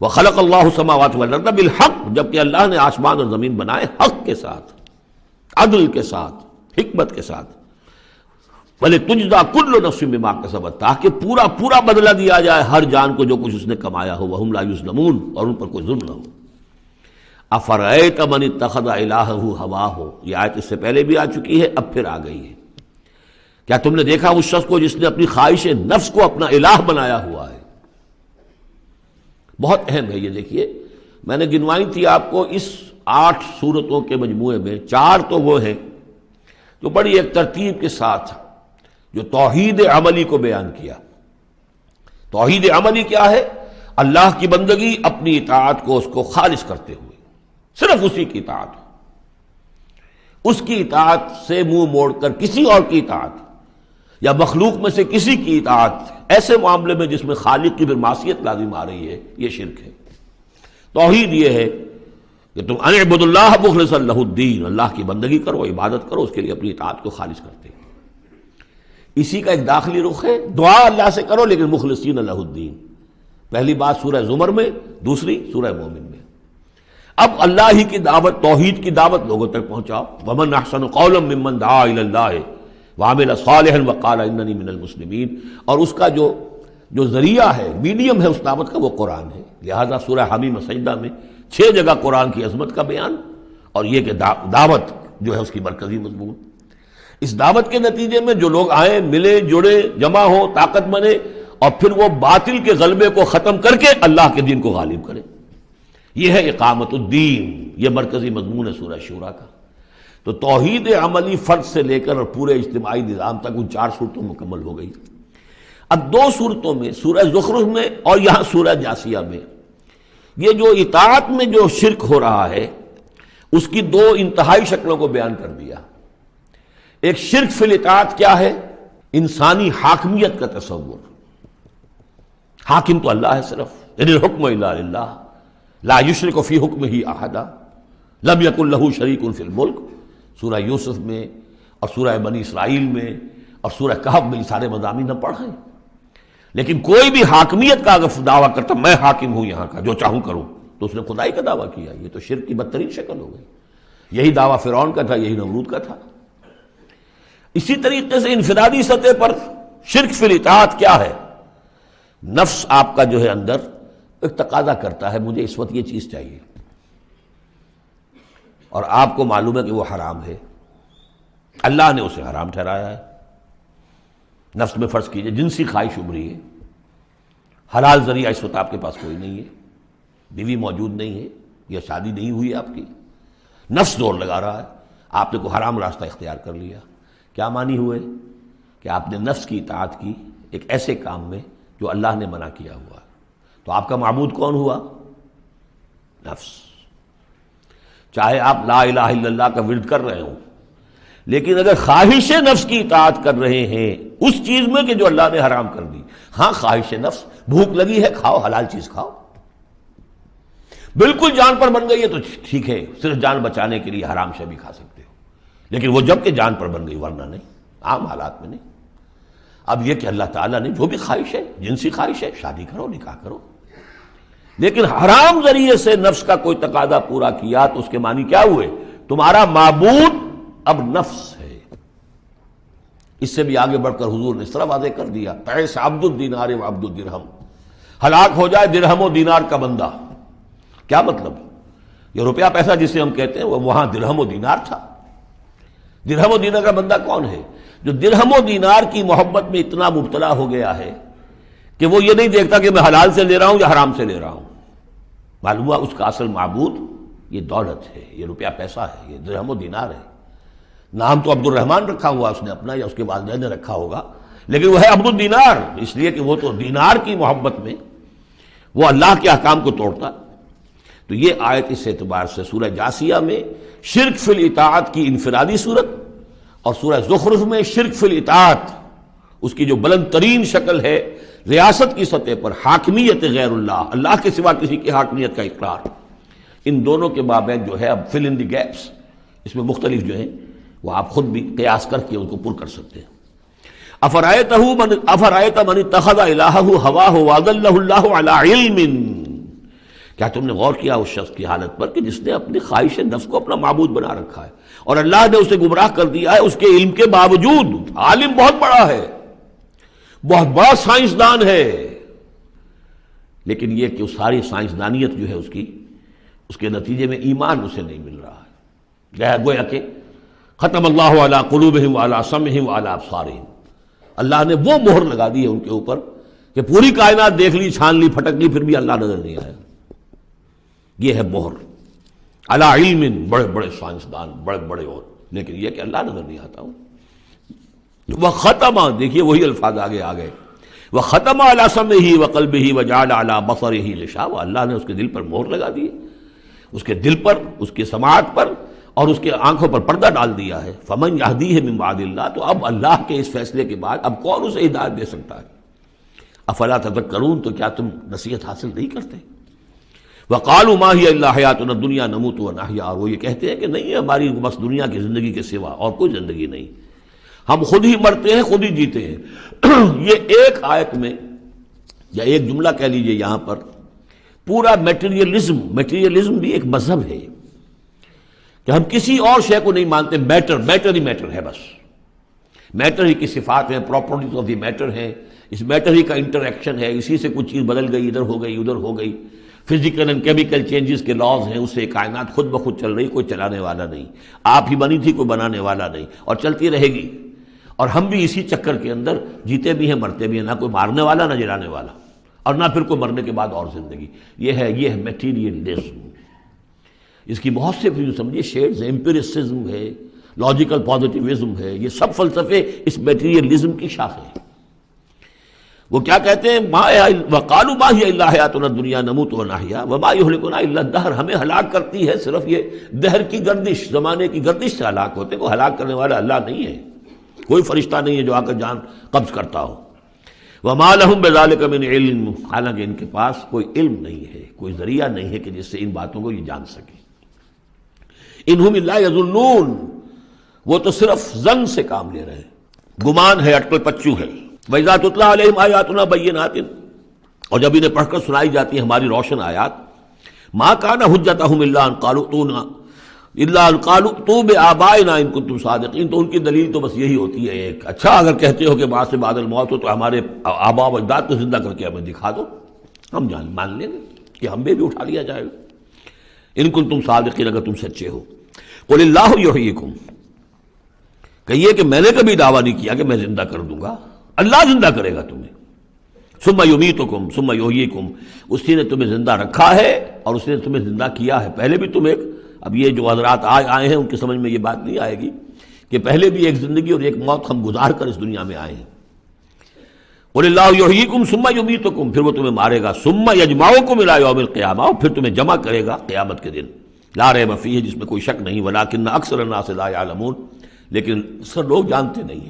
وخلق اللہ السماوات والارض بالحق، جبکہ اللہ نے آسمان اور زمین بنائے حق کے ساتھ، عدل کے ساتھ، حکمت کے ساتھ۔ وَلِتُجْزَىٰ كُلُّ نَفْسٍ بِمَا كَسَبَتْ، تاکہ پورا بدلہ دیا جائے ہر جان کو جو کچھ اس نے کمایا ہو، وَهُمْ لَا يُظْلَمُونَ، اور ان پر کوئی ظلم نہ ہو۔ أَفَرَأَيْتَ مَنِ اتَّخَذَ إِلَٰهَهُ هَوَاهُ، یہ آیت اس سے پہلے بھی آ چکی ہے، اب پھر آ گئی ہے۔ کیا تم نے دیکھا اس شخص کو جس نے اپنی خواہش نفس کو اپنا الہ بنایا ہوا ہے؟ بہت اہم ہے یہ۔ دیکھیے میں نے گنوائی تھی آپ کو اس 8 صورتوں کے مجموعے میں 4 تو وہ ہیں جو بڑی ایک ترتیب کے ساتھ جو توحید عملی کو بیان کیا۔ توحید عملی کیا ہے؟ اللہ کی بندگی، اپنی اطاعت کو اس کو خالص کرتے ہوئے، صرف اسی کی اطاعت، اس کی اطاعت سے منہ موڑ کر کسی اور کی اطاعت یا مخلوق میں سے کسی کی اطاعت ایسے معاملے میں جس میں خالق کی پھر معصیت لازم آ رہی ہے، یہ شرک ہے۔ توحید یہ ہے کہ تم اعبدوا اللہ مخلصا لہ الدین، اللہ کی بندگی کرو، عبادت کرو، اس کے لیے اپنی اطاعت کو خالص کرتے ہیں۔ اسی کا ایک داخلی رخ ہے، دعا اللہ سے کرو لیکن مخلصین لہ الدین۔ پہلی بات سورہ زمر میں، دوسری سورہ مومن میں۔ اب اللہ ہی کی دعوت، توحید کی دعوت لوگوں تک پہنچاؤ۔ ومن احسن قولا ممن دعا الی اللہ وعمل صالحا وقال اننی من المسلمین، اور اس کا جو ذریعہ ہے، میڈیم ہے اس دعوت کا، وہ قرآن ہے۔ لہذا سورہ حمیم سجدہ میں 6 جگہ قرآن کی عظمت کا بیان، اور یہ کہ دعوت جو ہے اس کی مرکزی مضمون۔ اس دعوت کے نتیجے میں جو لوگ آئیں، ملے، جڑے، جمع ہو، طاقت بنے، اور پھر وہ باطل کے غلبے کو ختم کر کے اللہ کے دین کو غالب کرے، یہ ہے اقامت الدین، یہ مرکزی مضمون ہے سورہ شورى کا۔ تو توحید عملی فرد سے لے کر اور پورے اجتماعی نظام تک ان 4 صورتوں مکمل ہو گئی۔ اب 2 صورتوں میں، سورہ زخرف میں اور یہاں سورہ جاثیہ میں، یہ جو اطاعت میں جو شرک ہو رہا ہے اس کی 2 انتہائی شکلوں کو بیان کر دیا۔ ایک شرک فی الاطاعت کیا ہے؟ انسانی حاکمیت کا تصور، حاکم تو اللہ ہے صرف، ان الحکم الا للہ لا یشرک فی حکمہ احدا لم یکن لہ شریک فی الملک، سورہ یوسف میں اور سورہ بنی اسرائیل میں اور سورہ کہف میں یہ سارے مضامین ہم پڑھ رہے ہیں۔ لیکن کوئی بھی حاکمیت کا اگر دعویٰ کرتا میں حاکم ہوں یہاں کا، جو چاہوں کروں، تو اس نے خدائی کا دعویٰ کیا۔ یہ تو شرک کی بدترین شکل ہو گئی۔ یہی دعویٰ فرعون کا تھا، یہی نمرود کا تھا۔ اسی طریقے سے انفرادی سطح پر شرک فی الاطاعت کیا ہے؟ نفس آپ کا جو ہے اندر ایک تقاضا کرتا ہے مجھے اس وقت یہ چیز چاہیے، اور آپ کو معلوم ہے کہ وہ حرام ہے، اللہ نے اسے حرام ٹھہرایا ہے۔ نفس میں فرض کیجئے جنسی خواہش ابھری ہے، حلال ذریعہ اس وقت آپ کے پاس کوئی نہیں ہے، بیوی موجود نہیں ہے یا شادی نہیں ہوئی آپ کی، نفس زور لگا رہا ہے، آپ نے کوئی حرام راستہ اختیار کر لیا۔ کیا معنی ہوئے؟ کہ آپ نے نفس کی اطاعت کی ایک ایسے کام میں جو اللہ نے منع کیا ہوا ہے۔ تو آپ کا معبود کون ہوا؟ نفس۔ چاہے آپ لا الہ الا اللہ کا ورد کر رہے ہوں، لیکن اگر خواہش نفس کی اطاعت کر رہے ہیں اس چیز میں کہ جو اللہ نے حرام کر دی، ہاں خواہش نفس، بھوک لگی ہے کھاؤ، حلال چیز کھاؤ، بالکل جان پر بن گئی ہے تو ٹھیک ہے، صرف جان بچانے کے لیے حرام شے بھی کھا سکتے ہو، لیکن وہ جب کہ جان پر بن گئی، ورنہ نہیں، عام حالات میں نہیں۔ اب یہ کہ اللہ تعالیٰ نے جو بھی خواہش ہے، جنسی خواہش ہے، شادی کرو، نکاح کرو، لیکن حرام ذریعے سے نفس کا کوئی تقاضا پورا کیا تو اس کے معنی کیا ہوئے؟ تمہارا معبود اب نفس ہے۔ اس سے بھی آگے بڑھ کر حضور نے اس طرح واضح کر دیا، تعس عبد الدینار و عبد الدرہم، ہلاک ہو جائے درہم و دینار کا بندہ۔ کیا مطلب؟ یہ روپیہ پیسہ جسے ہم کہتے ہیں وہ وہاں درہم و دینار تھا۔ درہم و دینار کا بندہ کون ہے؟ جو درہم و دینار کی محبت میں اتنا مبتلا ہو گیا ہے کہ وہ یہ نہیں دیکھتا کہ میں حلال سے لے رہا ہوں یا حرام سے لے رہا ہوں۔ معلوم ہوا اس کا اصل معبود یہ دولت ہے، یہ روپیہ پیسہ ہے، یہ درہم و دینار ہے۔ نام تو عبد الرحمن رکھا ہوا اس نے اپنا یا اس کے والدین نے رکھا ہوگا، لیکن وہ ہے عبد الدینار، اس لیے کہ وہ تو دینار کی محبت میں وہ اللہ کے احکام کو توڑتا۔ تو یہ آیت اس اعتبار سے سورہ جاثیہ میں شرک فی الاطاعت کی انفرادی صورت، اور سورہ زخرف میں شرک فی الاطاعت اس کی جو بلند ترین شکل ہے ریاست کی سطح پر حاکمیت غیر اللہ، اللہ کے سوا کسی کی حاکمیت کا اقرار، ان دونوں کے مابین جو ہے اب فل ان دی گیپس اس میں مختلف جو ہیں وہ آپ خود بھی قیاس کر کے ان کو پر کر سکتے ہیں۔ افرأیت من اتخذ الہہ ہواہ واضلہ اللہ علی علم، کیا تم نے غور کیا اس شخص کی حالت پر کہ جس نے اپنی خواہش نفس کو اپنا معبود بنا رکھا ہے، اور اللہ نے اسے گمراہ کر دیا ہے اس کے علم کے باوجود۔ عالم بہت بڑا ہے، بہت بڑا سائنسدان ہے، لیکن یہ کہ اس ساری سائنسدانیت جو ہے اس کے نتیجے میں ایمان اسے نہیں مل رہا ہے۔ گویا کہ ختم اللہ علی قلوبہم وعلی سمعہم وعلی ابصارہم، اللہ نے وہ مہر لگا دی ہے ان کے اوپر کہ پوری کائنات دیکھ لی، چھان لی، پھٹک لی، پھر بھی اللہ نظر نہیں آیا۔ یہ ہے مہر علی علم، بڑے بڑے سائنسدان، بڑے بڑے، اور لیکن یہ کہ اللہ نظر نہیں آتا ہوں۔ وختم، دیکھیے وہی الفاظ آگے آ گئے، وختم علی سمعہ وقلبہ وجعل علی بصرہ غشاوہ، اللہ نے اس کے دل پر مہر لگا دی، اس کے دل پر، اس کی سماعت پر اور اس کے آنکھوں پر پردہ ڈال دیا ہے۔ فمن یہدیہ من بعد اللہ، تو اب اللہ کے اس فیصلے کے بعد اب کون اسے ہدایت دے سکتا ہے؟ افلا تذکرون، تو کیا تم نصیحت حاصل نہیں کرتے؟ وقالوا ما هي الا حیاتنا الدنیا نموت ونحیا، اور وہ یہ کہتے ہیں کہ نہیں ہے ہماری بس دنیا کی زندگی کے سوا اور کوئی زندگی نہیں، ہم خود ہی مرتے ہیں خود ہی جیتے ہیں۔ یہ ایک آیت میں یا ایک جملہ کہہ لیجئے یہاں پر پورا میٹیریلزم بھی ایک مذہب ہے کہ ہم کسی اور شے کو نہیں مانتے، میٹر ہی میٹر ہے، بس میٹر ہی کی صفات ہیں، پراپرٹیز آف دی میٹر ہیں، اس میٹر ہی کا انٹر ایکشن ہے، اسی سے کچھ چیز بدل گئی، ادھر ہو گئی ادھر ہو گئی، فزیکل اینڈ کیمیکل چینجز کے لاز ہیں، اس سے کائنات خود بخود چل رہی، کوئی چلانے والا نہیں، آپ ہی بنی تھی کوئی بنانے والا نہیں، اور چلتی رہے گی، اور ہم بھی اسی چکر کے اندر جیتے بھی ہیں مرتے بھی ہیں، نہ کوئی مارنے والا نہ جلانے والا، اور نہ پھر کوئی مرنے کے بعد اور زندگی۔ یہ ہے میٹیریلزم، اس کی بہت سے پھر سمجھیے شیڈز ہیں، ایمپیریسزم ہے، لاجیکل پازیٹیوزم ہے، یہ سب فلسفے اس میٹیریلزم کی شاخیں ہیں۔ وہ کیا کہتے ہیں؟ وقالوا ما هي الا حیاتنا الدنیا نموت ونحیا وما یہلکنا الا الدہر، ہمیں ہلاک کرتی ہے صرف یہ دہر کی گردش، زمانے کی گردش سے ہلاک ہوتے، کوئی ہلاک کرنے والا اللہ نہیں ہے، کوئی فرشتہ نہیں ہے جو آ کر جان قبض کرتا ہو۔ وما لهم بذلک من علم، حالانکہ ان کے پاس کوئی علم نہیں ہے، کوئی ذریعہ نہیں ہے کہ جس سے ان باتوں کو یہ جان سکے۔ انہم الا یظنون، وہ تو صرف ظن سے کام لے رہے ہیں، گمان ہے، اٹکل پچو ہے۔ وَإِذَا تُتْلَىٰ عَلَيْهِمْ آيَاتُنَا بَيِّنَاتٍ، اور جب انہیں پڑھ کر سنائی جاتی ہیں ہماری روشن آیات، مَا كَانَ حُجَّتُهُمْ إِلَّا أَن قَالُوا ائْتُوا بِآبَائِنَا إِن كُنتُمْ صَادِقِينَ، تو ان کی دلیل تو بس یہی ہوتی ہے ایک، اچھا اگر کہتے ہو کہ بعد سے بعد الموت ہو تو ہمارے آباء و اجداد کو زندہ کر کے ہمیں دکھا دو، ہم مان لیں گے کہ ہمیں بھی اٹھا لیا جائے گا، ان کنتم صادقین، اگر تم سچے ہو۔ قُلِ اللَّهُ يُحْيِيكُمْ، کہیے کہ میں نے کبھی دعویٰ نہیں کیا کہ میں زندہ کر دوں گا، اللہ زندہ کرے گا تمہیں۔ ثم یمیتکم ثم یحییکم، اسی نے تمہیں زندہ رکھا ہے اور اس نے تمہیں زندہ کیا ہے، پہلے بھی تم ایک، اب یہ جو حضرات آئے ہیں ان کی سمجھ میں یہ بات نہیں آئے گی کہ پہلے بھی ایک زندگی اور ایک موت ہم گزار کر اس دنیا میں آئے ہیں۔ قل اللہ یحییکم ثم یمیتکم، پھر وہ تمہیں مارے گا، ثم یجمعکم الی یوم القیامہ، اور پھر تمہیں جمع کرے گا قیامت کے دن، لا ریب فیہ، جس میں کوئی شک نہیں، ولکن اکثر الناس لا یعلمون، لیکن اکثر لوگ جانتے نہیں ہیں۔